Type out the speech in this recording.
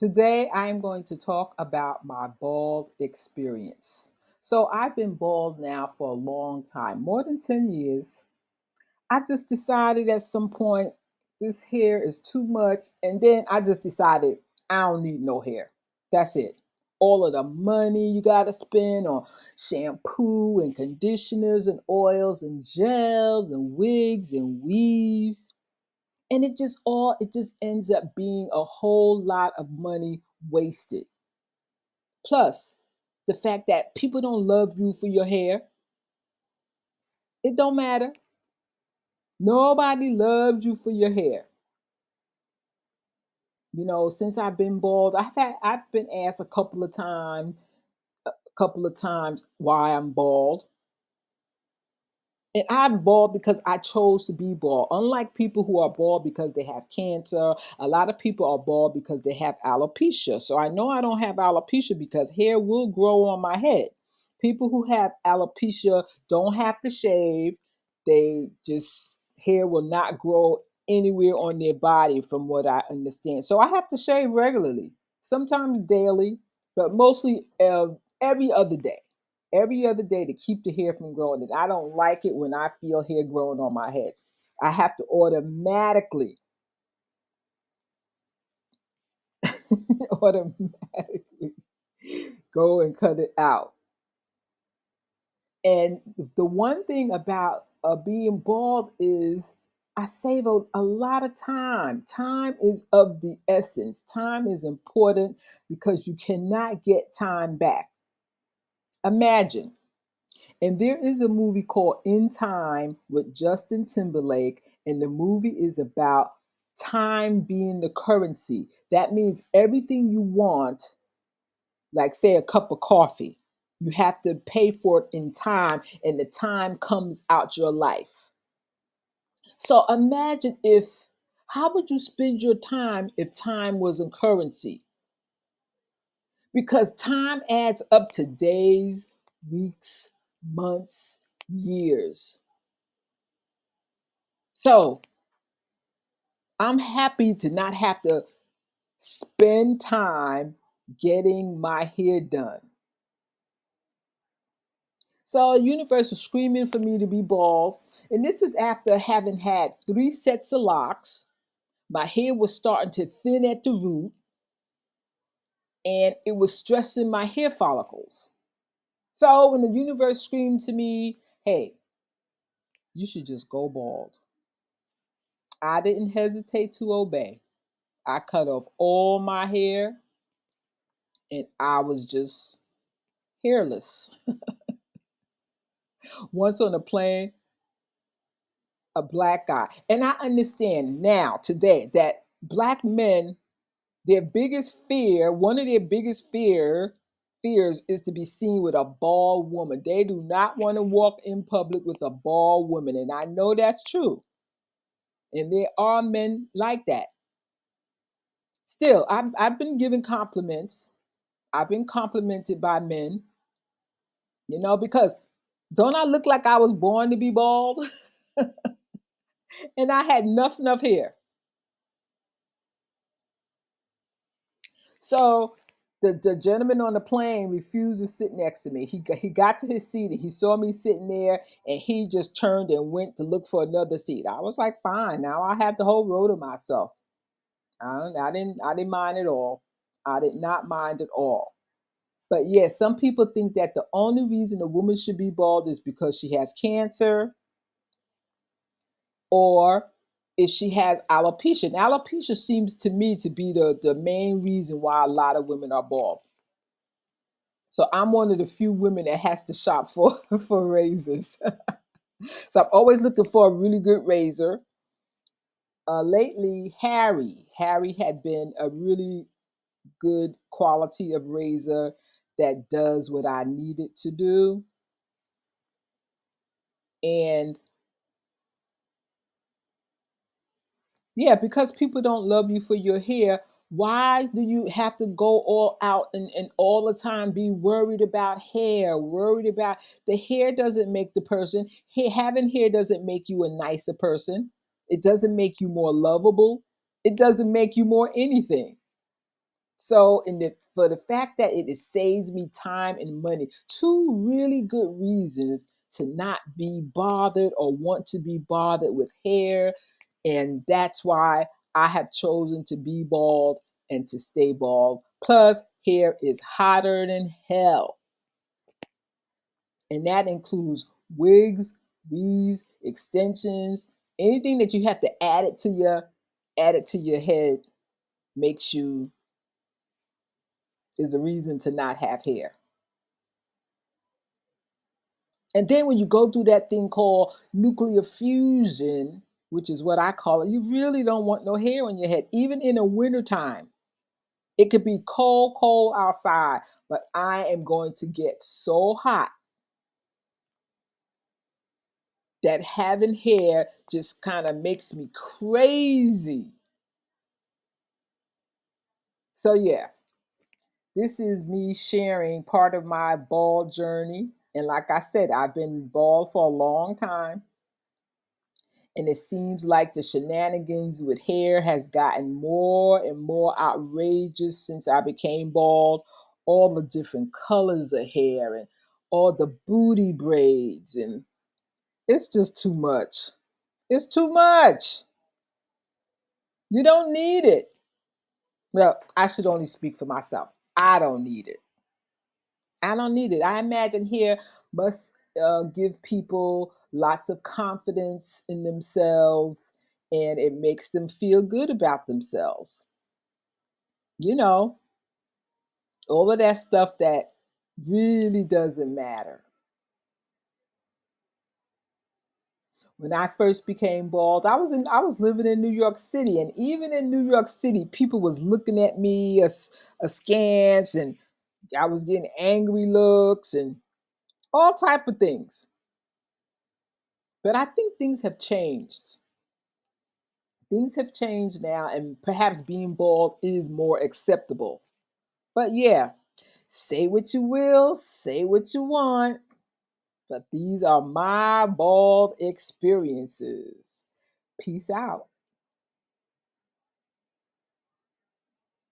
Today, I'm going to talk about my bald experience. So, I've been bald now for a long time, more than 10 years. I just decided at some point this hair is too much, and then I just decided I don't need no hair. That's it. All of the money you got to spend on shampoo and conditioners and oils and gels and wigs and weaves, and it just ends up being a whole lot of money wasted. Plus the fact that people don't love you for your hair. It don't matter. Nobody loves you for your hair. Since I've been bald, I've been asked a couple of times why I'm bald. And I'm bald because I chose to be bald. Unlike people who are bald because they have cancer, a lot of people are bald because they have alopecia. So I know I don't have alopecia because hair will grow on my head. People who have alopecia don't have to shave. They just hair will not grow anywhere on their body from what I understand. So I have to shave regularly, sometimes daily, but mostly every other day, every other day to keep the hair from growing. And I don't like it when I feel hair growing on my head. I have to automatically, automatically go and cut it out. And the one thing about being bald is I save a lot of time. Time is of the essence. Time is important because you cannot get time back. Imagine. And there is a movie called In Time with Justin Timberlake, and the movie is about time being the currency. That means everything you want, like say a cup of coffee, you have to pay for it in time, and the time comes out your life. So imagine how would you spend your time if time wasn't currency? Because time adds up to days, weeks, months, years. So I'm happy to not have to spend time getting my hair done. So universe was screaming for me to be bald. And this was after having had 3 sets of locks. My hair was starting to thin at the root, and it was stressing my hair follicles. So when the universe screamed to me, hey, you should just go bald, I didn't hesitate to obey. I cut off all my hair and I was just hairless. Once on a plane, a black guy. And I understand now, today, that black men, their biggest fear, one of their biggest fears is to be seen with a bald woman. They do not want to walk in public with a bald woman. And I know that's true. And there are men like that. Still, I've been given compliments. I've been complimented by men, because don't I look like I was born to be bald? And I had enough hair. So the gentleman on the plane refused to sit next to me. He got to his seat and he saw me sitting there, and he just turned and went to look for another seat. I was like, fine, now I have the whole row to myself. I didn't mind at all. I did not mind at all. But yes, some people think that the only reason a woman should be bald is because she has cancer, or if she has alopecia. And alopecia seems to me to be the main reason why a lot of women are bald. So I'm one of the few women that has to shop for for razors. So I'm always looking for a really good razor. Lately, Harry had been a really good quality of razor that does what I need it to do. And yeah, because people don't love you for your hair, why do you have to go all out and all the time be worried about hair, worried about the hair doesn't make the person, having hair doesn't make you a nicer person. It doesn't make you more lovable. It doesn't make you more anything. So, for the fact that it saves me time and money, two really good reasons to not be bothered or want to be bothered with hair. And that's why I have chosen to be bald and to stay bald. Plus, hair is hotter than hell. And that includes wigs, weaves, extensions, anything that you have to add it to your head makes you is a reason to not have hair. And then when you go through that thing called nuclear fusion, which is what I call it, you really don't want no hair on your head, even in the wintertime. It could be cold, cold outside, but I am going to get so hot that having hair just kind of makes me crazy. So, yeah, this is me sharing part of my bald journey. And like I said, I've been bald for a long time. And it seems like the shenanigans with hair has gotten more and more outrageous since I became bald. All the different colors of hair and all the booty braids, and it's just too much. It's too much. You don't need it. Well, I should only speak for myself. I don't need it. I don't need it. I imagine hair must give people lots of confidence in themselves, and it makes them feel good about themselves. You know, all of that stuff that really doesn't matter. When I first became bald, I was living in New York City, and even in New York City, people was looking at me askance, and I was getting angry looks and all type of things. But I think things have changed. Things have changed now, and perhaps being bald is more acceptable. But yeah, say what you will, say what you want, but these are my bald experiences. Peace out.